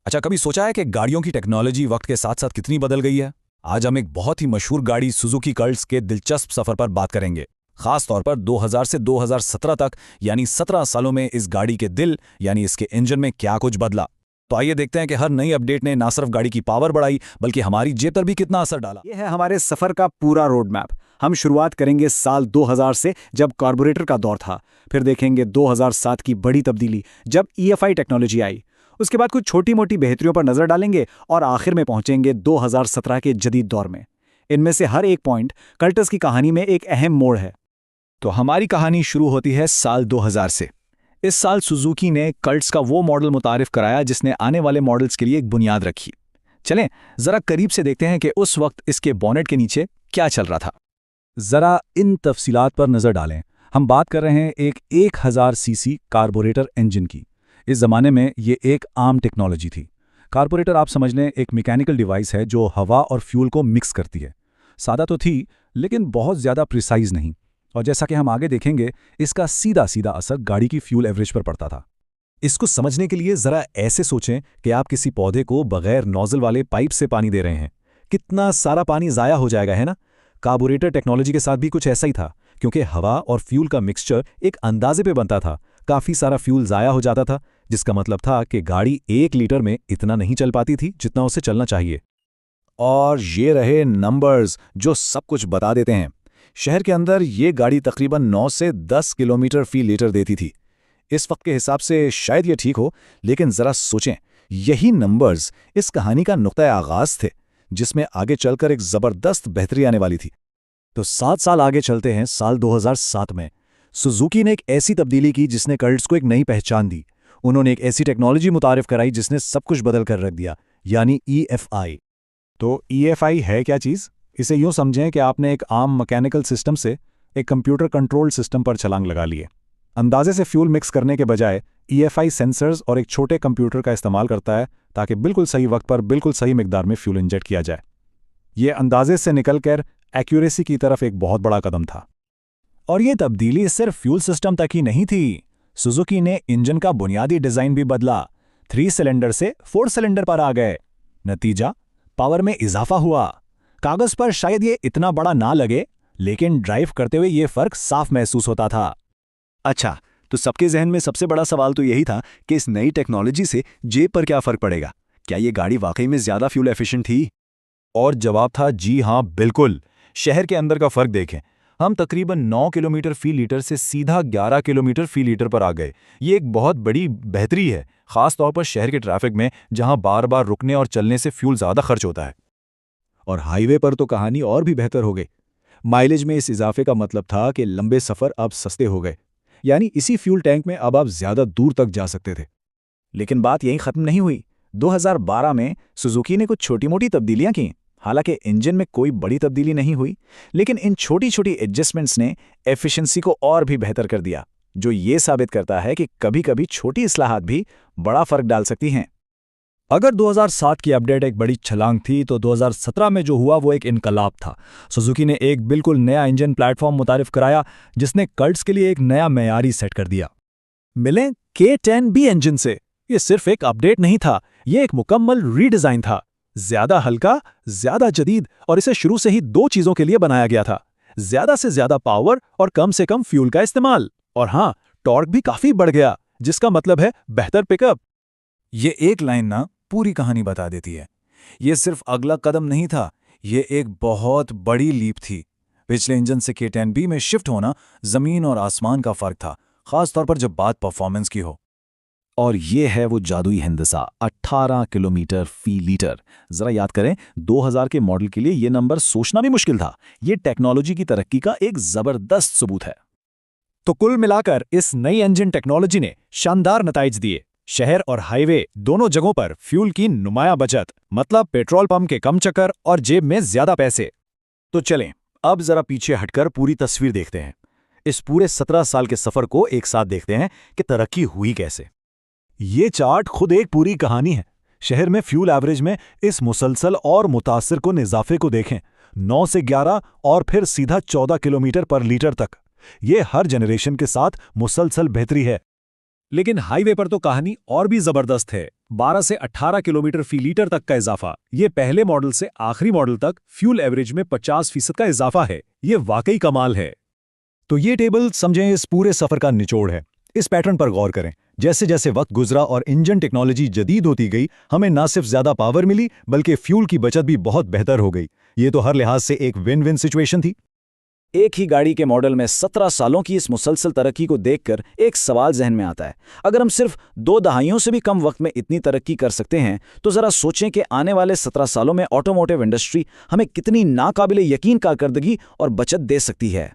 अच्छा, कभी सोचा है कि गाड़ियों की टेक्नोलॉजी वक्त के साथ साथ कितनी बदल गई है? आज हम एक बहुत ही मशहूर गाड़ी सुजुकी कर्ट्स के दिलचस्प सफर पर बात करेंगे। खास तौर पर 2000 से 2017 तक, यानी 17 सालों में इस गाड़ी के दिल यानी इसके इंजन में क्या कुछ बदला। तो आइए देखते हैं कि हर नई अपडेट ने ना सिर्फ गाड़ी की पावर बढ़ाई बल्कि हमारी जेब पर भी कितना असर डाला। ये है हमारे सफर का पूरा रोड मैप। हम शुरुआत करेंगे साल 2000 से, जब कार्बोरेटर का दौर था। फिर देखेंगे 2007 की बड़ी तब्दीली, जब EFI टेक्नोलॉजी आई। उसके बाद कुछ छोटी मोटी बेहतरियों पर नजर डालेंगे और आखिर में पहुंचेंगे 2017 के जदीद दौर में। इनमें से हर एक पॉइंट कर्टस की कहानी में एक अहम मोड़ है। तो हमारी कहानी शुरू होती है साल 2000 से। इस साल सुजुकी ने कर्ट्स का वो मॉडल मुतारिफ कराया जिसने आने वाले मॉडल्स के लिए एक बुनियाद रखी। चलें जरा करीब से देखते हैं कि उस वक्त इसके बॉनेट के नीचे क्या चल रहा था। जरा इन तफसीलात पर नजर डालें। हम बात कर रहे हैं एक 1000 सीसी कार्बोरेटर इंजन की। इस जमाने में ये एक आम टेक्नोलॉजी थी। कार्बोरेटर आप समझ लें एक मैकेनिकल डिवाइस है जो हवा और फ्यूल को मिक्स करती है। सादा तो थी लेकिन बहुत ज़्यादा प्रिसाइज नहीं, और जैसा कि हम आगे देखेंगे इसका सीधा सीधा असर गाड़ी की फ्यूल एवरेज पर पड़ता था। इसको समझने के लिए ज़रा ऐसे सोचें कि आप किसी पौधे को बगैर नोजल वाले पाइप से पानी दे रहे हैं। कितना सारा पानी ज़ाया हो जाएगा, है ना? कार्बोरेटर टेक्नोलॉजी के साथ भी कुछ ऐसा ही था, क्योंकि हवा और फ्यूल का मिक्सचर एक अंदाजे पे बनता था। काफ़ी सारा फ्यूल ज़ाया हो जाता था, जिसका मतलब था कि गाड़ी 1 लीटर में इतना नहीं चल पाती थी जितना उसे चलना चाहिए। और ये रहे नंबर्स जो सब कुछ बता देते हैं। शहर के अंदर ये गाड़ी तकरीबन 9 से 10 किलोमीटर फी लीटर देती थी। इस वक्त के हिसाब से शायद ये ठीक हो, लेकिन ज़रा सोचें, यही नंबर्स इस कहानी का नुक्ता आगाज़ थे जिसमें आगे चलकर एक ज़बरदस्त बेहतरी आने वाली थी। तो 7 साल आगे चलते हैं। साल 2007 में सुजुकी ने एक ऐसी तब्दीली की जिसने कर्ट्स को एक नई पहचान दी। उन्होंने एक ऐसी टेक्नोलॉजी मुतारिफ कराई जिसने सब कुछ बदल कर रख दिया, यानी EFI। तो EFI है क्या चीज़? इसे यूं समझें कि आपने एक आम मैकेनिकल सिस्टम से एक कंप्यूटर कंट्रोल्ड सिस्टम पर छलांग लगा लिए। अंदाजे से फ्यूल मिक्स करने के बजाय EFI सेंसर्स और एक छोटे कंप्यूटर का इस्तेमाल करता है ताकि बिल्कुल सही वक्त पर बिल्कुल सही मिकदार में फ्यूल इंजेक्ट किया जाए। ये अंदाजे से निकलकर एक्यूरेसी की तरफ एक बहुत बड़ा कदम था। और ये तब्दीली सिर्फ फ्यूल सिस्टम तक ही नहीं थी। सुजुकी ने इंजन का बुनियादी डिज़ाइन भी बदला। 3 सिलेंडर से 4 सिलेंडर पर आ गए। नतीजा, पावर में इजाफा हुआ। कागज पर शायद ये इतना बड़ा ना लगे, लेकिन ड्राइव करते हुए ये फर्क साफ महसूस होता था। अच्छा, तो सबके जहन में सबसे बड़ा सवाल तो यही था कि इस नई टेक्नोलॉजी से जेब पर क्या फ़र्क पड़ेगा? क्या ये गाड़ी वाकई में ज़्यादा फ्यूल एफिशिएंट थी? और जवाब था जी हाँ, बिल्कुल। शहर के अंदर का फ़र्क देखें। हम तकरीबन 9 किलोमीटर फी लीटर से सीधा 11 किलोमीटर फी लीटर पर आ गए। ये एक बहुत बड़ी बेहतरी है, ख़ास तौर पर शहर के ट्रैफिक में जहां बार बार रुकने और चलने से फ्यूल ज़्यादा खर्च होता है। और हाईवे पर तो कहानी और भी बेहतर हो गई। माइलेज में इस इजाफे का मतलब था कि लंबे सफ़र अब सस्ते हो गए, यानी इसी फ्यूल टैंक में अब आप ज़्यादा दूर तक जा सकते थे। लेकिन बात यहीं ख़त्म नहीं हुई। 2012 में सुजुकी ने कुछ छोटी मोटी तब्दीलियां की। हालांकि इंजन में कोई बड़ी तब्दीली नहीं हुई, लेकिन इन छोटी छोटी एडजस्टमेंट्स ने एफिशिएंसी को और भी बेहतर कर दिया, जो ये साबित करता है कि कभी कभी छोटी इस्लाहात भी बड़ा फर्क डाल सकती हैं। अगर 2007 की अपडेट एक बड़ी छलांग थी, तो 2017 में जो हुआ वो एक इनकलाब था। सुजुकी ने एक बिल्कुल नया इंजन प्लेटफॉर्म मुतारिफ कराया जिसने कर्ट्स के लिए एक नया मेयारी सेट कर दिया। मिलें K10B इंजन से। ये सिर्फ एक अपडेट नहीं था, ये एक मुकम्मल रीडिज़ाइन था। ज्यादा हल्का, ज्यादा जदीद, और इसे शुरू से ही 2 चीज़ों के लिए बनाया गया था: ज्यादा से ज्यादा पावर और कम से कम फ्यूल का इस्तेमाल। और हाँ, टॉर्क भी काफ़ी बढ़ गया, जिसका मतलब है बेहतर पिकअप। ये एक लाइन ना पूरी कहानी बता देती है। ये सिर्फ अगला कदम नहीं था, ये एक बहुत बड़ी लीप थी। पिछले इंजन से K10B में शिफ्ट होना ज़मीन और आसमान का फ़र्क था, ख़ास तौर पर जब बात परफॉर्मेंस की हो। और ये है वो जादुई हिंदसा, 18 किलोमीटर फी लीटर। ज़रा याद करें, 2000 के मॉडल के लिए ये नंबर सोचना भी मुश्किल था। ये टेक्नोलॉजी की तरक्की का एक ज़बरदस्त सबूत है। तो कुल मिलाकर इस नई इंजन टेक्नोलॉजी ने शानदार नताइज दिए। शहर और हाईवे दोनों जगहों पर फ्यूल की नुमाया बचत, मतलब पेट्रोल पंप के कम चक्कर और जेब में ज्यादा पैसे। तो चलें अब जरा पीछे हटकर पूरी तस्वीर देखते हैं। इस पूरे 17 साल के सफर को एक साथ देखते हैं कि तरक्की हुई कैसे। ये चार्ट खुद एक पूरी कहानी है। शहर में फ्यूल एवरेज में इस मुसलसल और मुतासिर को इजाफे को देखें। 9 से 11 और फिर सीधा 14 किलोमीटर पर लीटर तक। ये हर जनरेशन के साथ मुसलसल बेहतरी है। लेकिन हाईवे पर तो कहानी और भी जबरदस्त है। 12 से 18 किलोमीटर फी लीटर तक का इजाफा। ये पहले मॉडल से आखिरी मॉडल तक फ्यूल एवरेज में 50% का इजाफा है। ये वाकई कमाल है। तो ये टेबल समझें इस पूरे सफर का निचोड़ है। इस पैटर्न पर गौर करें। जैसे जैसे वक्त गुजरा और इंजन टेक्नोलॉजी जदीद होती गई, हमें ना सिर्फ ज्यादा पावर मिली बल्कि फ्यूल की बचत भी बहुत बेहतर हो गई। ये तो हर लिहाज से एक विन विन सिचुएशन थी। एक ही गाड़ी के मॉडल में 17 सालों की इस मुसलसल तरक्की को देखकर एक सवाल जहन में आता है। अगर हम सिर्फ 2 दहाइयों से भी कम वक्त में इतनी तरक्की कर सकते हैं तो जरा सोचें कि आने वाले 17 सालों में ऑटोमोटिव इंडस्ट्री हमें कितनी नाकाबिले यकीन कारकर्दगी और बचत दे सकती है।